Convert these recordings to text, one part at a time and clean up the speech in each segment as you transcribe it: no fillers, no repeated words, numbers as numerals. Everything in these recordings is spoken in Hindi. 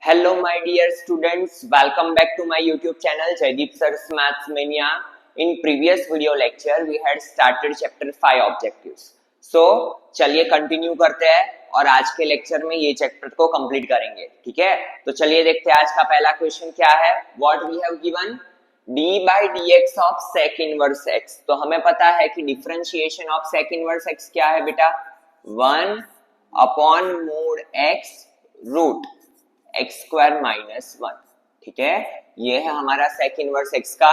Hello, my dear students. Welcome back to my YouTube channel, Jaideep Sir's Maths Mania. In previous video lecture, we had started chapter 5 objectives. So, चलिए कंटिन्यू करते हैं और आज के लेक्चर में ये चैप्टर को कंप्लीट करेंगे. ठीक है, तो चलिए देखते हैं आज का पहला क्वेश्चन क्या है. What we have given d by dx of sec inverse x. तो हमें पता है कि differentiation of sec inverse x क्या है बेटा, 1 upon mod x root x square minus 1. ठीक है, ये है हमारा सेक इनवर्स एक्स का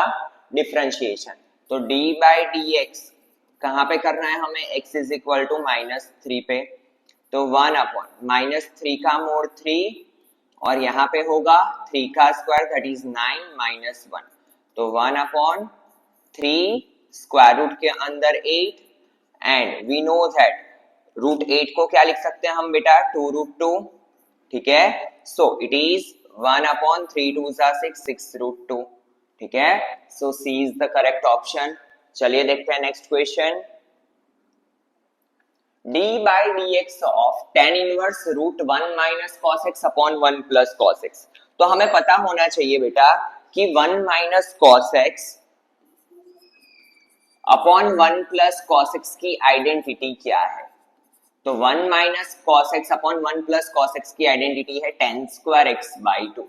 डिफरेंशिएशन. तो d बाई डी एक्स कहाँ पे करना है हमें, x इज इक्वल टू -3 पे. तो 1 अपॉन -3 का मोड 3 और यहाँ पे होगा 3 का स्क्वायर दैट इज 9 माइनस 1. तो 1 अपॉन 3 स्क्वायर रूट के अंदर 8 and we know that root 8 को क्या लिख सकते हैं हम बेटा, 2 रूट 2. ठीक है, so it is 1 upon 3 2 6 root 2. ठीक है, so C is the correct option. चलिए देखते हैं next question. d by d x of tan inverse root 1 minus cos x upon 1 plus cos x. तो हमें पता होना चाहिए बेटा कि 1 minus cos x upon 1 plus cos x की आइडेंटिटी क्या है. तो 1 minus cos x upon 1 plus cos x की आइडेंटिटी है टेन स्क्वायर एक्स बाई 2.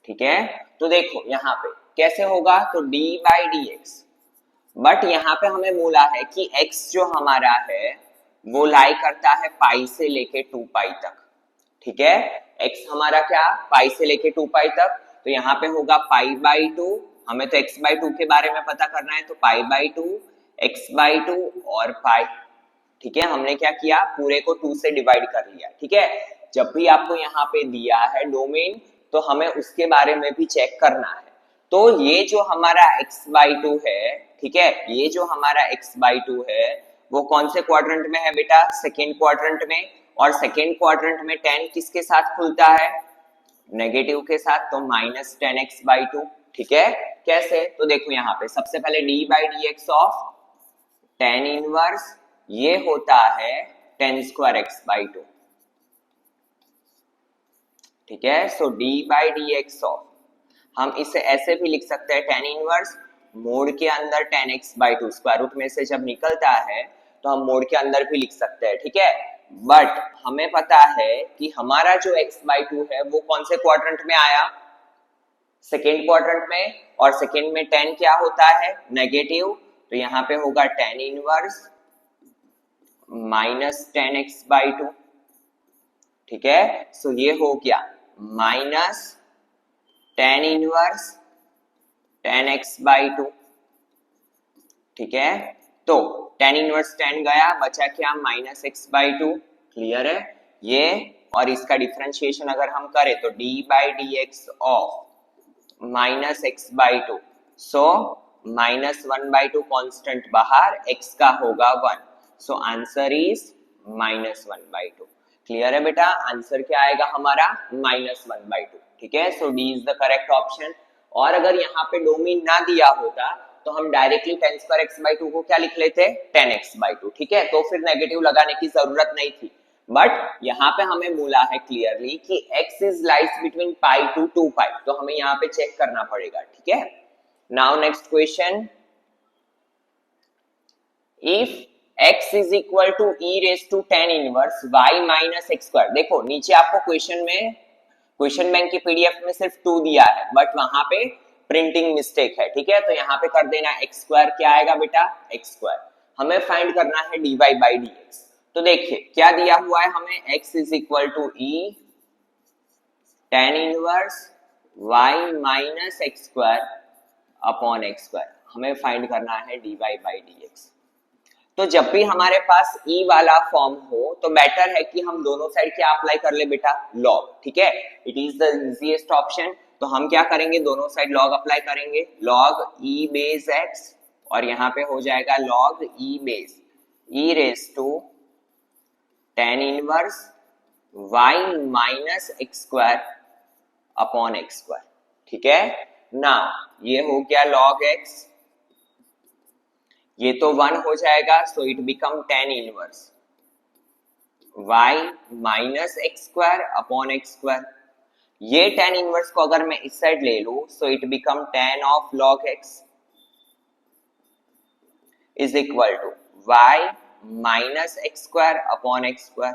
ठीक है, तो देखो यहाँ पे कैसे होगा, तो d by d x, but यहाँ पे हमें बोला है कि x जो हमारा है वो लाई करता है पाई से लेके 2 पाई तक. ठीक है, x हमारा क्या, पाई से लेके 2 पाई तक. तो यहाँ पे होगा पाई बाई 2, हमें तो x बाई 2 के बारे में पता करना है. तो पाई बाई 2, x बाई 2 और पाई. ठीक है, हमने क्या किया, पूरे को 2 से डिवाइड कर लिया. ठीक है, जब भी आपको यहाँ पे दिया है डोमेन तो हमें उसके बारे में भी चेक करना है. तो ये जो हमारा x बाई 2 है, ठीक है, ये जो हमारा x बाई 2 है वो कौन से क्वाड्रेंट में है बेटा, सेकेंड क्वाड्रेंट में. और सेकेंड क्वाड्रेंट में 10 किसके साथ खुलता है, नेगेटिव के साथ. तो माइनस 10x बाई 2. ठीक है, कैसे, तो देखो यहाँ पे सबसे पहले d by d x of tan inverse, ये होता है टेन स्क्वायर एक्स बाई 2. ठीक है, सो d by d x of, हम इसे ऐसे भी लिख सकते हैं टेन इनवर्स मोड के अंदर 10x बाई 2. स्क्वायर रूट में से जब निकलता है तो हम मोड के अंदर भी लिख सकते हैं. ठीक है, बट हमें पता है कि हमारा जो x बाई 2 है वो कौन से क्वाड्रेंट में आया, सेकेंड क्वाड्रेंट में. और सेकेंड में 10 क्या होता है, नेगेटिव. तो यहाँ पे होगा tan inverse minus 10x by 2. ठीक है, सो ये हो गया माइनस 10 इनवर्स 10x बाई 2. ठीक है, तो 10 इनवर्स 10 गया, बचा क्या, माइनस x बाई 2. क्लियर है ये. और इसका डिफरेंशिएशन अगर हम करें तो d by d x of minus x by 2. So minus 1 by 2 constant बाहर, x का होगा 1. So answer is minus 1 by 2. Clear है बेटा, आंसर क्या आएगा हमारा, माइनस 1 बाई 2. ठीक है, so D is the correct option. और अगर यहाँ पे डोमेन ना दिया होता तो हम directly ten square x by 2 को क्या लिख लेते, 10x बाई 2. ठीक है, तो फिर नेगेटिव लगाने की जरूरत नहीं थी. बट यहाँ पे हमें बोला है क्लियरली कि x is lies between pi to 2 पाई, तो हमें यहाँ पे चेक करना पड़ेगा. ठीक है, now next question. If x is equal to e raise to tan inverse y minus x square. देखो नीचे आपको क्वेश्चन बैंक की पीडीएफ में सिर्फ 2 दिया है, बट वहां पे प्रिंटिंग मिस्टेक है. ठीक है, तो यहाँ पे कर देना एक्स स्क्वायर, क्या आएगा बेटा, एक्स स्क्वायर. हमें फाइंड करना है dy बाई डी एक्स. तो देखिए क्या दिया हुआ है हमें, x is equal to e tan inverse y minus x square upon x square. हमें फाइंड करना है dy बाई डी एक्स. तो जब भी हमारे पास e वाला फॉर्म हो तो बेटर है कि हम दोनों साइड क्या अप्लाई कर ले बेटा, log. ठीक है, it is the easiest option. तो हम क्या करेंगे, दोनों साइड log अप्लाई करेंगे, log e बेस x और यहाँ पे हो जाएगा log e base e raise to tan inverse y minus x square upon x square. ठीक है, ना ये हो गया log x, ये तो 1 हो जाएगा, so it become tan inverse y minus x square upon x square. ये tan इनवर्स को अगर मैं इस साइड ले लूं, so it become tan of log x is equal to y minus x square upon x square.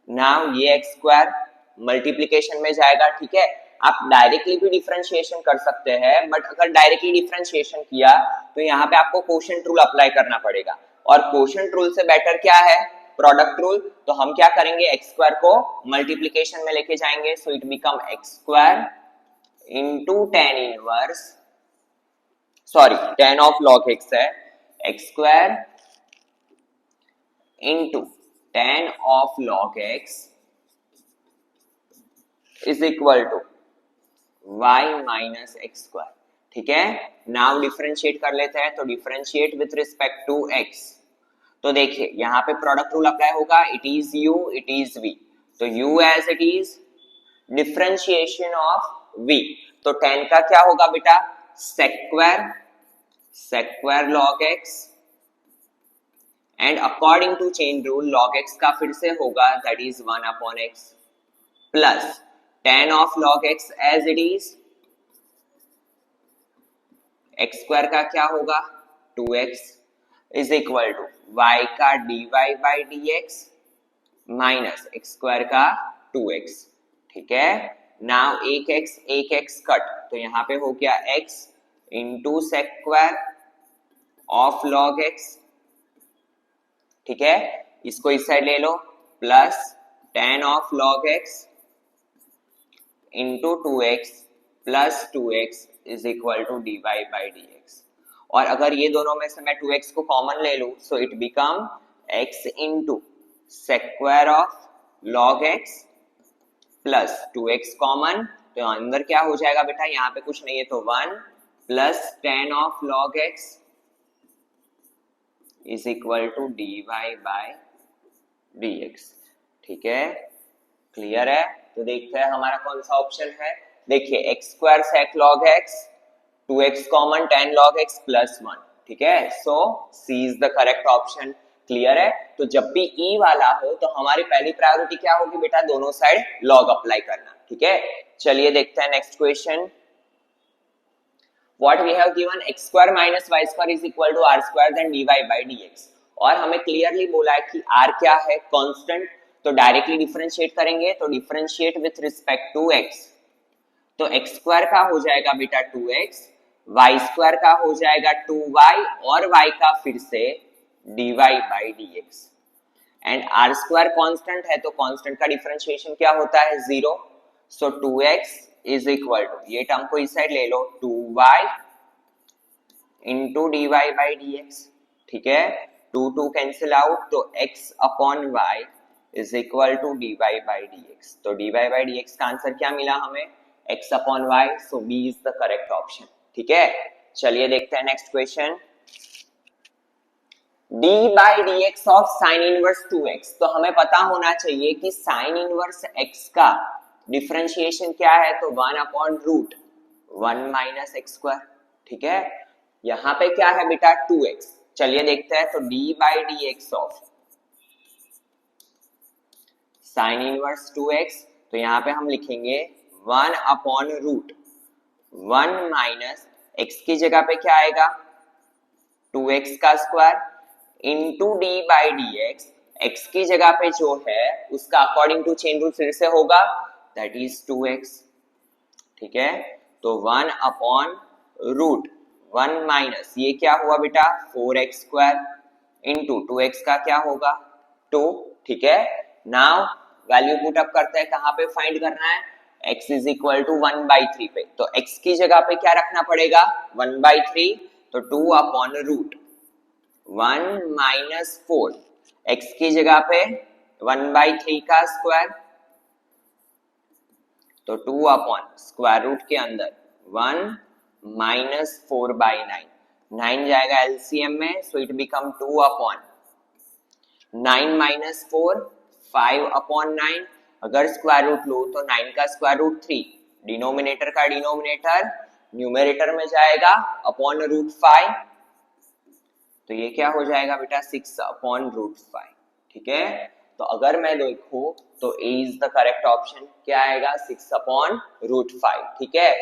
Now ये एक्स स्क्वायर मल्टीप्लीकेशन में जाएगा, ठीक है। आप डायरेक्टली भी डिफरेंशिएशन कर सकते हैं, बट अगर डायरेक्टली डिफरेंशिएशन किया तो यहाँ पे आपको कोशेंट रूल अप्लाई करना पड़ेगा, और कोशेंट रूल से बेटर क्या है, प्रोडक्ट रूल। तो हम क्या करेंगे, एक्स स्क्वायर को मल्टीप्लीकेशन में लेके जाएंगे, so it become X square into ten inverse, sorry ten of log X है, X square into ten of log X is equal to y minus x square, ठीक है। नाउ डिफरेंशिएट कर लेते हैं, तो differentiate with respect to x। तो देखिए यहाँ पे प्रोडक्ट रूल अप्लाई होगा, it is u, it is v, तो u as it is differentiation of v, तो 10 का क्या होगा बेटा, sec square log x, and according to chain rule log x का फिर से होगा, that is 1 upon x, plus tan of log x as it is, x square का क्या होगा 2x is equal to y का dy by dx minus x square का 2x, ठीक है। नाउ एक x कट, तो यहाँ पे हो गया x into sec square of log x, ठीक है। इसको इस साइड ले लो, plus tan of log x into 2x plus 2x is equal to dy by dx, और अगर ये दोनों में से मैं 2x को कॉमन ले लूं, so it become x into sec square of log x plus 2x common, तो अंदर क्या हो जाएगा बेटा, यहाँ पे कुछ नहीं है तो 1 plus tan of log x is equal to dy by dx, ठीक है। क्लियर है, तो देखते हैं हमारा कौन सा ऑप्शन है। देखिए X square sec log x, 2x common tan log x plus 1, ठीक है। So C is the correct option. Clear है, तो जब भी e वाला हो तो हमारी पहली प्रायोरिटी क्या होगी बेटा, दोनों साइड log अप्लाई करना, ठीक है। चलिए देखते हैं next question. What we have given x square minus y square is equal to r square then dy by dx, और हमें क्लियरली बोला है कि r क्या है, कांस्टेंट, तो डायरेक्टली डिफरेंशिएट करेंगे, तो differentiate with respect to x, तो x स्क्वायर का हो जाएगा बेटा 2x, y स्क्वायर का हो जाएगा 2y, और y का फिर से dy by dx, and r square constant है, तो कांस्टेंट का डिफरेंशिएशन क्या होता है 0, so 2x is equal to, ये टर्म को इस साइड ले लो, 2y into dy by dx, ठीक है। 2 कैंसिल आउट, तो x अपॉन y is equal to dy by dx, तो dy बाई dx का आंसर क्या मिला हमें, x अपॉन y, so b is the correct option, ठीक है। चलिए देखते हैं next question. d by dx of sine inverse 2x, तो हमें पता होना चाहिए कि साइन इनवर्स x का डिफरेंशिएशन क्या है, तो 1 upon root 1 minus x square, ठीक है। यहाँ पे क्या है बेटा 2x, चलिए देखते हैं, तो d by dx of sine inverse 2x, तो यहाँ पे हम लिखेंगे 1 अपॉन रूट 1 माइनस x की जगह पे क्या आएगा 2x का square into d by dx, x की जगह पे जो है उसका अकॉर्डिंग टू चेन रूल फिर से होगा, दैट इज 2x, ठीक है। तो 1 अपॉन रूट 1 माइनस ये क्या हुआ बेटा 4x स्क्वायर इंटू 2x का क्या होगा 2, ठीक है। नाउ वैल्यू पुट अप करते हैं, कहाँ पे फाइंड करना है, x इज इक्वल टू 1/3 पे, तो x की जगह पे क्या रखना पड़ेगा 1/3, तो 2 अपॉन रूट 1 माइनस 4, x की जगह पे 1/3 का स्क्वायर, तो 2 अपॉन स्क्वायर रूट के अंदर 1 माइनस 4/9, 9 जाएगा एलसीएम में, सो it become 2 upon 9 minus 4 5 upon 9, अगर स्क्वायर रूट लो तो 9 का स्क्वायर रूट 3, डिनोमिनेटर का डिनोमिनेटर न्यूमरेटर में जाएगा अपॉन रूट 5, तो ये क्या हो जाएगा बेटा 6 अपॉन रूट 5, ठीक है। तो अगर मैं देखूं तो A is the correct option. क्या आएगा 6/√5। ठीक है,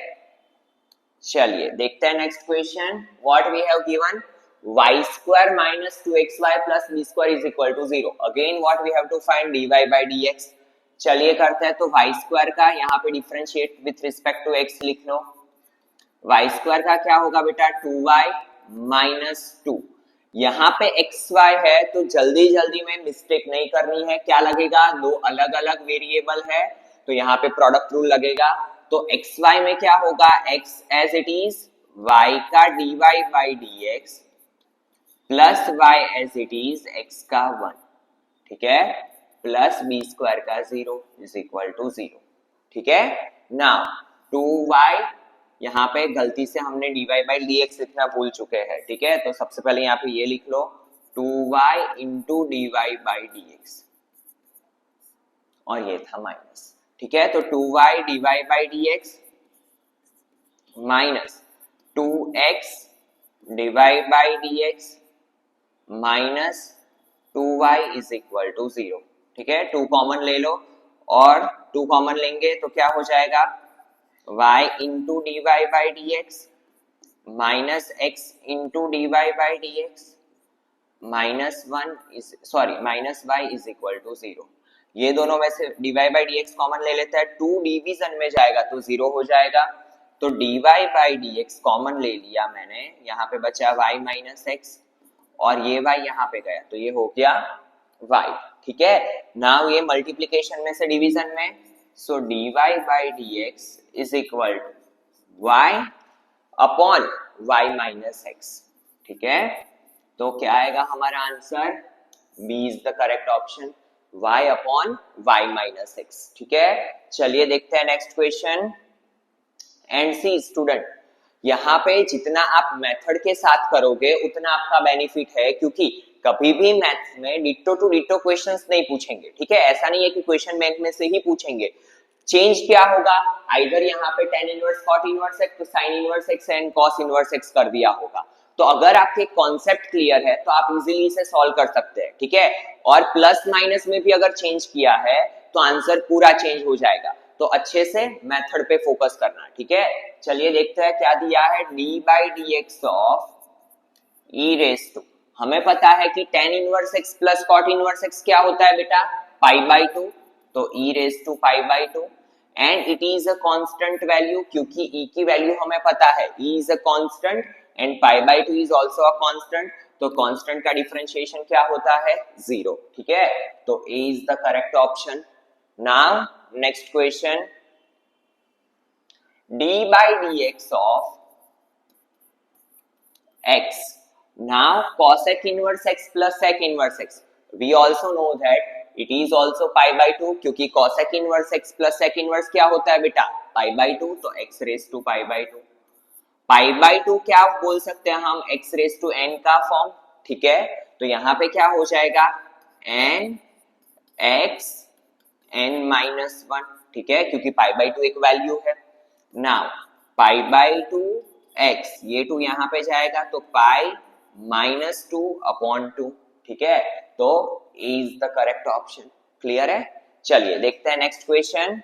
चलिए देखते हैं next question. What we have given y² minus 2xy plus b² is equal to 0। Again what we have to find dy by dx। चलिए करते हैं। तो y² का यहाँ पे differentiate with respect to x लिख लो। y² का क्या होगा बेटा 2y minus 2। यहाँ पे xy है तो जल्दी जल्दी में मिस्टेक नहीं करनी है। क्या लगेगा, दो अलग अलग वेरिएबल है तो यहाँ पे प्रोडक्ट रूल लगेगा। तो xy में क्या होगा, x as it is y का dy by dx plus y as it is x का 1। ठीक है, प्लस b² का 0 इज इक्वल टू 0। ठीक है, नाउ 2y यहाँ पे गलती से हमने dy by dx लिखना भूल चुके हैं। ठीक है, तो सबसे पहले यहाँ पे ये लिख लो 2y into dy by dx और ये था माइनस। ठीक है, तो 2y dy by dx minus 2x dy by dx minus 2y is equal to 0। ठीक है, 2 कॉमन ले लो और 2 कॉमन लेंगे तो क्या हो जाएगा y into dy by dx minus x into dy by dx minus minus y is equal to 0। ये दोनों में से dy by dx कॉमन ले लेते हैं, 2 डिवीजन में जाएगा तो 0 हो जाएगा। तो dy by dx कॉमन ले लिया मैंने, यहाँ पे बचा y माइनस x और ये y यहाँ पे गया तो ये हो गया y। ठीक है, नाउ ये मल्टीप्लिकेशन में से डिवीजन में, so dy by dx is equal to y upon y minus x। ठीक है, तो क्या आएगा हमारा answer, B is the correct option, y upon y minus x। ठीक है, चलिए देखते हैं next question. And see student, यहाँ पे जितना आप मेथड के साथ करोगे उतना आपका बेनिफिट है, क्योंकि कभी भी मैथ्स में डिट्टो टू डिट्टो क्वेश्चंस नहीं पूछेंगे। ठीक है, ऐसा नहीं है कि क्वेश्चन बैंक में से ही पूछेंगे। चेंज क्या होगा, आइदर यहाँ पे tan inverse cot inverse x तो sin inverse x and cos inverse x कर दिया होगा। तो अगर आपके कॉन्सेप्ट क्लियर है तो आप इजीली इसे सॉल्व कर सकते हैं। ठीक है, और प्लस माइनस में भी अगर चेंज किया है तो आंसर पूरा चेंज हो जाएगा। तो अच्छे से मेथड पे फोकस करना। ठीक है, चलिए देखते हैं क्या दिया है, d by dx of e raise to. हमें पता है कि tan inverse x plus cot inverse x क्या होता है बेटा, पाई बाई 2, तो e raise to pi by 2 and it is a constant value, क्योंकि e की वैल्यू हमें पता है, e is a constant and pi by 2 is also a constant. तो कांस्टेंट का डिफरेंशिएशन क्या होता है, 0। ठीक है, तो a is the correct option. Now next question, d by dx of x। Now cosec inverse x plus sec inverse x, we also know that it is also pi by 2, क्योंकि cosec inverse x plus sec inverse क्या होता है बेटा, pi by 2, तो x raised to pi by 2। pi by 2 क्या बोल सकते हैं हम, x raised to n का फॉर्म। ठीक है, तो यहाँ पे क्या हो जाएगा n x n माइनस 1। ठीक है, क्योंकि पाई बाई 2 एक वैल्यू है। नाउ पाई बाई 2 x, ये 2 यहाँ पे जाएगा तो पाई माइनस 2 अपॉन 2। ठीक है, तो A is the correct option. Clear है, चलिए देखते हैं next question.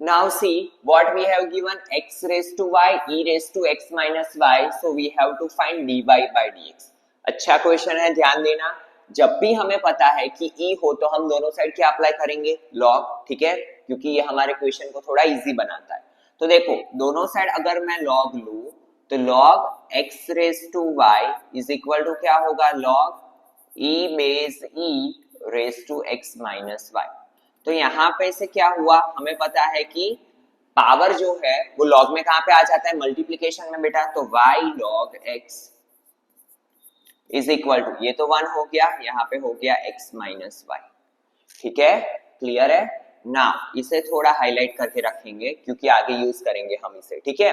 Now see what we have given, x raise to y e raise to x minus y, so we have to find dy by dx। अच्छा क्वेश्चन है, ध्यान देना। जब भी हमें पता है कि e हो तो हम दोनों साइड क्या अप्लाई करेंगे, लॉग। ठीक है, क्योंकि ये हमारे क्वेश्चन को थोड़ा इजी बनाता है। तो देखो दोनों साइड अगर मैं लॉग लूं तो log x raise to y is equal to क्या होगा, log e base e raise to x minus y। तो यहाँ पे से क्या हुआ, हमें पता है कि पावर जो है वो लॉग में कहां पे आ जाता है, मल्टीप्लीकेशन में बेटा। तो y log x is equal to, ये तो 1 हो गया, यहाँ पे हो गया x माइनस y। ठीक है, क्लियर है ना। इसे थोड़ा हाईलाइट करके रखेंगे क्योंकि आगे यूज करेंगे हम इसे। ठीक है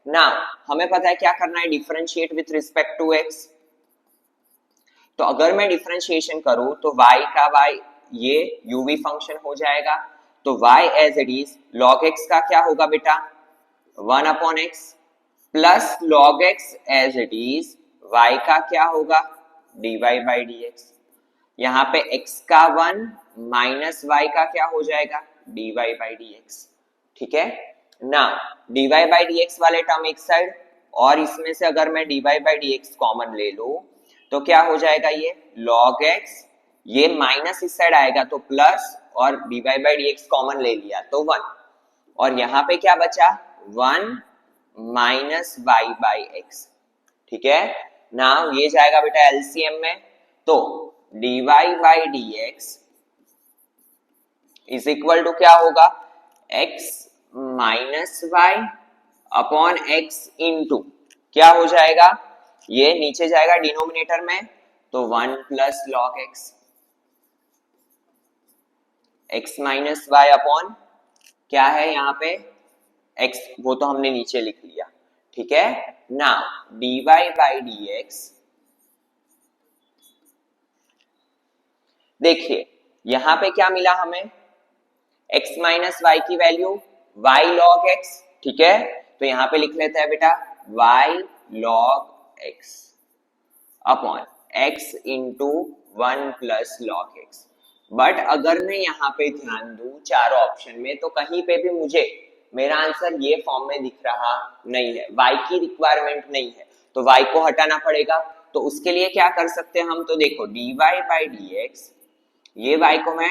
ना, हमें पता है क्या करना है, differentiate with respect to x। तो अगर मैं डिफरेंशिएशन करूं तो y का y ये uv फंक्शन हो जाएगा। तो y as it is log x का क्या होगा बेटा, 1 upon x plus log x as it is y का क्या होगा, dy by dx। यहाँ पे x का 1 माइनस y का क्या हो जाएगा, dy बाई dx। ठीक है ना, dy बाई dx वाले टर्म एक साइड, और इसमें से अगर मैं dy बाई dx कॉमन ले लूं तो क्या हो जाएगा, ये log x, ये माइनस इस साइड आएगा तो प्लस, और dy बाई dx कॉमन ले लिया तो 1, और यहाँ पे क्या बचा 1 माइनस y बाई एक्स। ठीक है ना, ये जाएगा बेटा एलसीएम में, तो dy by dx is equal to क्या होगा, x minus y upon x into क्या हो जाएगा, ये नीचे जाएगा डिनोमिनेटर में तो 1 plus log x, x minus y upon क्या है यहाँ पे x, वो तो हमने नीचे लिख लिया। ठीक है ना, dy बाई dx, देखिए यहां पे क्या मिला हमें, x माइनस वाई की वैल्यू y log x। ठीक है, तो यहां पे लिख लेते हैं बेटा y log x upon x into 1 plus log x. But अगर मैं यहाँ पे ध्यान दूं चारों ऑप्शन में तो कहीं पे भी मुझे मेरा आंसर ये फॉर्म में दिख रहा नहीं है, y की रिक्वायरमेंट नहीं है, तो y को हटाना पड़ेगा। तो उसके लिए क्या कर सकते हैं हम, तो देखो dy बाई dx, ये y को मैं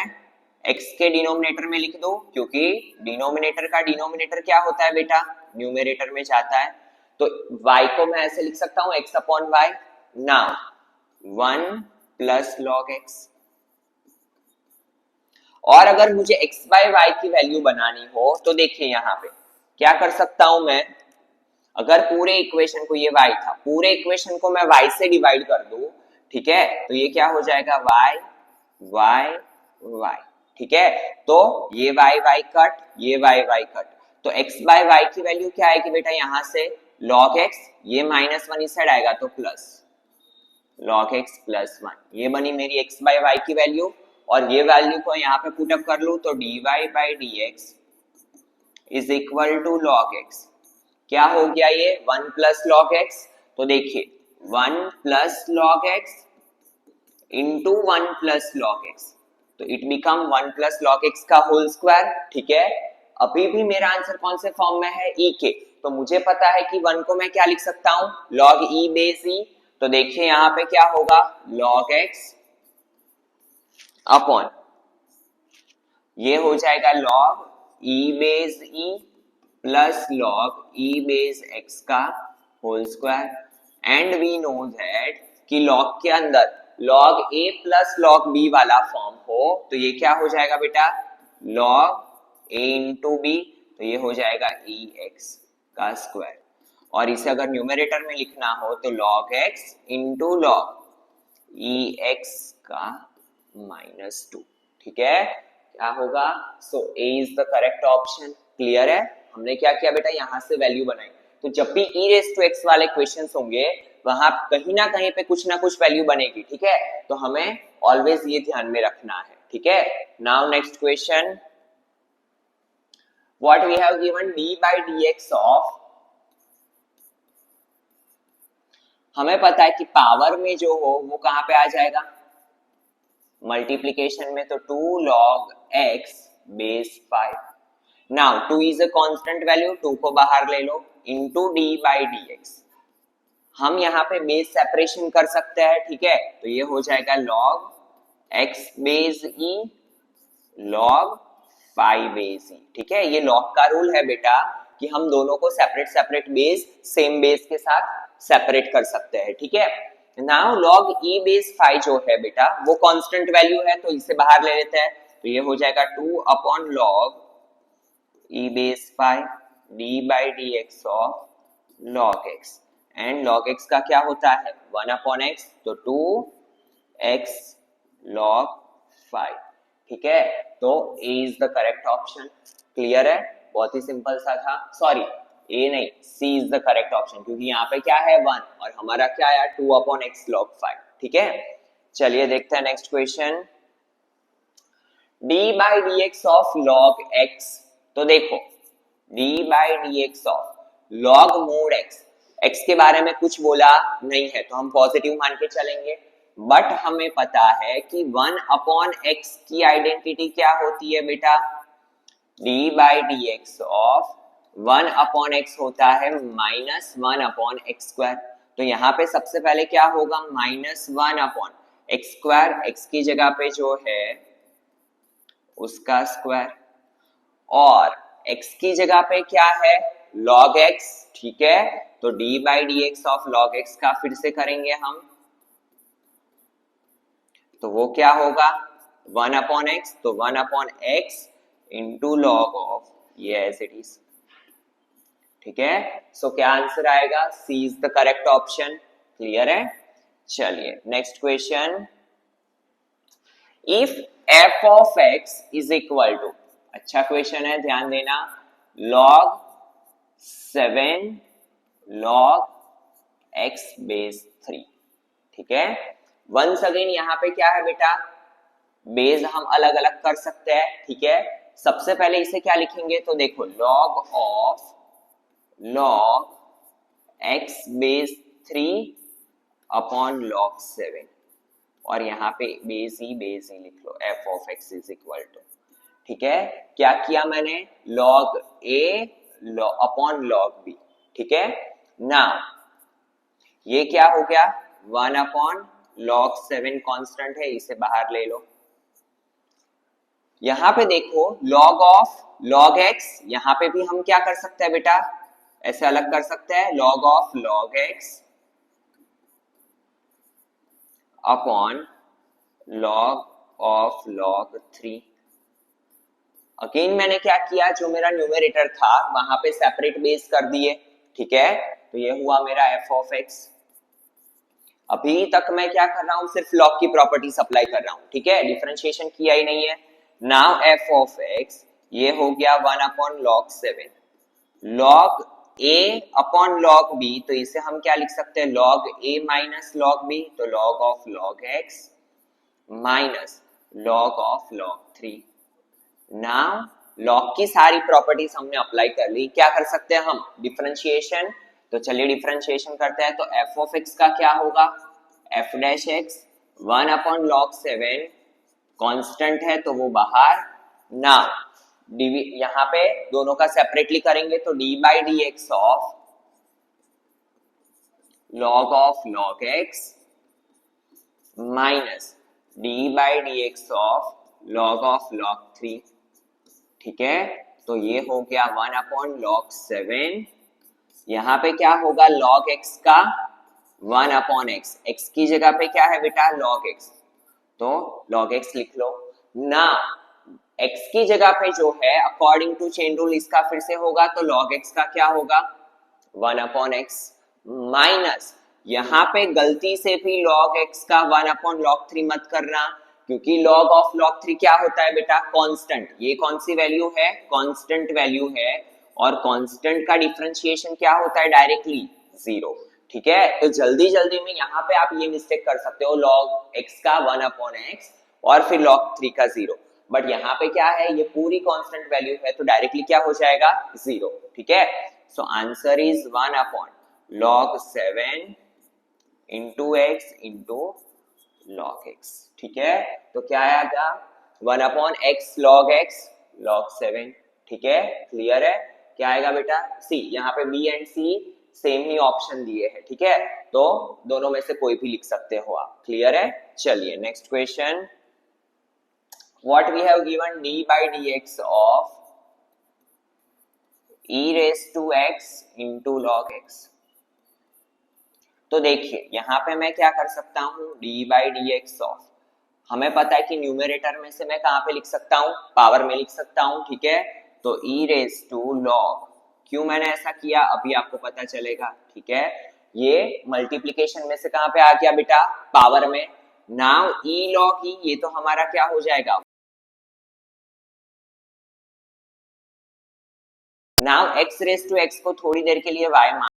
x के डिनोमिनेटर में लिख दो, क्योंकि डिनोमिनेटर का डिनोमिनेटर क्या होता है बेटा, न्यूमरेटर में जाता है, तो y को मैं ऐसे लिख सकता हूं x upon y, now 1 plus log x। और अगर मुझे x बाय y की वैल्यू बनानी हो तो देखिए यहाँ पे क्या कर सकता हूं मैं, अगर पूरे इक्वेशन को, ये y था, पूरे इक्वेशन को मैं y से डिवाइड कर दूं, ठीक है, तो ये क्या हो जाएगा y y y। ठीक है, तो ये y y कट, ये y y कट, तो x बाय y की वैल्यू क्या आएगी बेटा, यहां से log x, ये माइनस 1 इस साइड आएगा तो प्लस log x प्लस 1, ये बनी मेरी x बाय y की वैल्यू। और ये वैल्यू को यहाँ पे पुट अप कर लूं तो dy by dx is equal to log x, क्या हो गया ये 1 प्लस log x, तो देखिए 1 plus log x into 1 plus log x, तो it become 1 plus log x का होल स्क्वायर। ठीक है, अभी भी मेरा आंसर कौन से फॉर्म में है, e के, तो मुझे पता है कि 1 को मैं क्या लिख सकता हूं, log e बेस e, तो देखिए यहाँ पे क्या होगा log x अपॉन ये हो जाएगा log e base e plus log e base x का whole square, and we know that कि log के अंदर log a plus log b वाला फॉर्म हो तो ये क्या हो जाएगा बेटा log a इंटू b, तो ये हो जाएगा e x का स्क्वायर, और इसे अगर न्यूमरेटर में लिखना हो तो log x into log e x का -2। ठीक है, क्या होगा, so A is the correct option. Clear है, हमने क्या किया बेटा, यहां से वैल्यू बनाई, तो जब भी e रेज टू x वाले क्वेश्चंस होंगे वहां कहीं ना कहीं पे कुछ ना कुछ वैल्यू बनेगी। ठीक है, तो हमें ऑलवेज ये ध्यान में रखना है। ठीक है, now next question, what we have given d by dx of, हमें पता है कि पावर में जो हो वो कहां पे आ जाएगा, मल्टीप्लीकेशन में, तो 2 log x base 5। Now 2 is a constant value, 2 को बाहर ले लो, इंटू d बाई dx, हम यहाँ पे बेस सेपरेशन कर सकते हैं। ठीक है, तो ये हो जाएगा log x base e log 5 base e। ठीक है, ये log का रूल है बेटा कि हम दोनों को separate separate base same base के साथ सेपरेट कर सकते हैं। ठीक है, नाउ log e बेस 5 जो है बेटा वो कांस्टेंट वैल्यू है, तो इसे बाहर ले लेते हैं, तो ये हो जाएगा 2 upon log e base 5 d by dx of log x, and log x का क्या होता है 1 अपॉन x, तो 2x log 5। ठीक है, तो a is the correct option. Clear है, बहुत ही सिंपल सा था, सॉरी ए नहीं, C is the correct option, क्योंकि यहाँ पे क्या है 1 और हमारा क्या है 2 अपॉन x log 5। ठीक है, चलिए देखते हैं next question, d by dx of log x, तो देखो d by dx of log mode x, x के बारे में कुछ बोला नहीं है तो हम पॉजिटिव मान के चलेंगे, बट हमें पता है कि 1/x की आइडेंटिटी क्या होती है बेटा, d/dx ऑफ 1/x होता है -1/x²। तो यहाँ पे सबसे पहले क्या होगा, -1/x², x की जगह पे जो है उसका स्क्वायर, और x की जगह पे क्या है, log x, ठीक है। तो d/dx ऑफ log x का फिर से करेंगे हम, तो वो क्या होगा 1/x, तो 1/x इंटू लॉग ऑफ ये एज इट इज, ठीक है। सो क्या आंसर आएगा, C is the correct option. Clear है। चलिए next question, if f of x is equal to, अच्छा क्वेश्चन है, ध्यान देना, log 7 log x बेस 3, ठीक है। वंस अगेन यहाँ पे क्या है बेटा, बेस हम अलग अलग कर सकते हैं, ठीक है। सबसे पहले इसे क्या लिखेंगे, तो देखो log of log x base 3 upon log 7, और यहाँ पे बेस ही लिख लो, f of x is equal to, ठीक है। क्या किया मैंने, log a upon log b, ठीक है ना। ये क्या हो गया, 1/log 7 कांस्टेंट है, इसे बाहर ले लो। यहां पे देखो log ऑफ log x, यहां पे भी हम क्या कर सकते हैं बेटा, ऐसे अलग कर सकते हैं, log of log x upon log of log 3। Again मैंने क्या किया, जो मेरा न्यूमेरेटर था वहां पे सेपरेट बेस कर दिए, ठीक है। तो ये हुआ मेरा f ऑफ x। अभी तक मैं क्या कर रहा हूं, सिर्फ log की प्रॉपर्टीज अप्लाई कर रहा हूं, ठीक है, डिफरेंशिएशन किया ही नहीं है। नाउ f ऑफ x ये हो गया 1/log 7, log a upon log b, तो इसे हम क्या लिख सकते हैं, log a minus log b, तो log of log x minus log of log 3। Now log की सारी प्रॉपर्टीज हमने अप्लाई कर ली, क्या कर सकते हैं हम, डिफरेंशिएशन। तो चलिए डिफरेंशिएशन करते हैं, तो f ऑफ x का क्या होगा, f dash x 1/log 7, constant है तो वो बाहर। नाउ यहाँ पे दोनों का सेपरेटली करेंगे, तो d/dx of log of log x minus d/dx of log of log 3, ठीक है। तो ये हो गया 1/log 7, यहाँ पे क्या होगा log x का 1/x, x की जगह पे क्या है बेटा log x, तो log x लिख लो ना। x की जगह पे जो है अकॉर्डिंग टू चेन रूल इसका फिर से होगा, तो log x का क्या होगा 1/x माइनस, यहाँ पे गलती से भी log x का 1/log 3 मत करना, क्योंकि log ऑफ log 3 क्या होता है बेटा, कांस्टेंट। ये कौन सी वैल्यू है, कांस्टेंट वैल्यू है, और कांस्टेंट का डिफरेंशिएशन क्या होता है, डायरेक्टली 0, ठीक है। तो जल्दी जल्दी में यहाँ पे आप ये मिस्टेक कर सकते हो, log x का 1/x और फिर log 3 का 0, बट यहाँ पे क्या है, ये पूरी कांस्टेंट वैल्यू है, तो डायरेक्टली क्या हो जाएगा 0, ठीक है। So answer is 1/log 7 into x into log x, ठीक है। तो क्या आएगा 1/x log x log 7, ठीक है। क्लियर है। क्या आएगा बेटा, सी, यहाँ पे बी एंड सी सेम ही ऑप्शन दिए हैं, ठीक है। तो दोनों में से कोई भी लिख सकते हो आप। क्लियर है। चलिए next question, what we have given d/dx of e raised to x into log x। तो देखिए यहाँ पे मैं क्या कर सकता हूँ, d/dx ऑफ, हमें पता है कि न्यूमेरेटर में से मैं कहाँ पे लिख सकता हूँ, पावर में लिख सकता हूँ, ठीक है। तो e रेज टू log, क्यों मैंने ऐसा किया अभी आपको पता चलेगा, ठीक है। ये मल्टीप्लीकेशन में से कहाँ पे आ गया बेटा, पावर में। नाउ e log e, ये तो हमारा क्या हो जाएगा, now x raise to x को थोड़ी देर के लिए y मान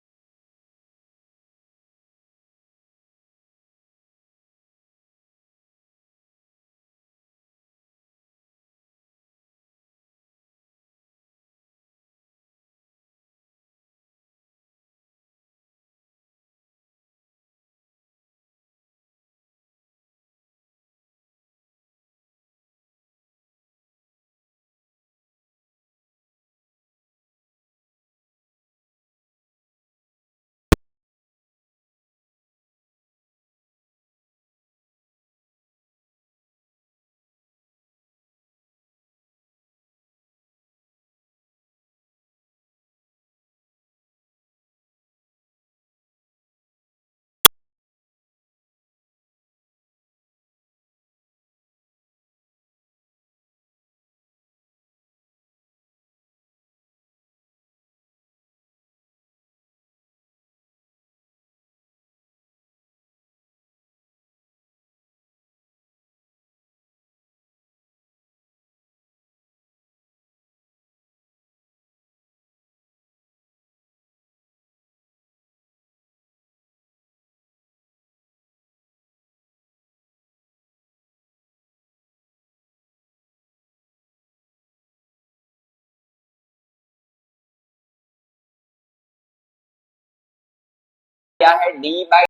क्या है, d by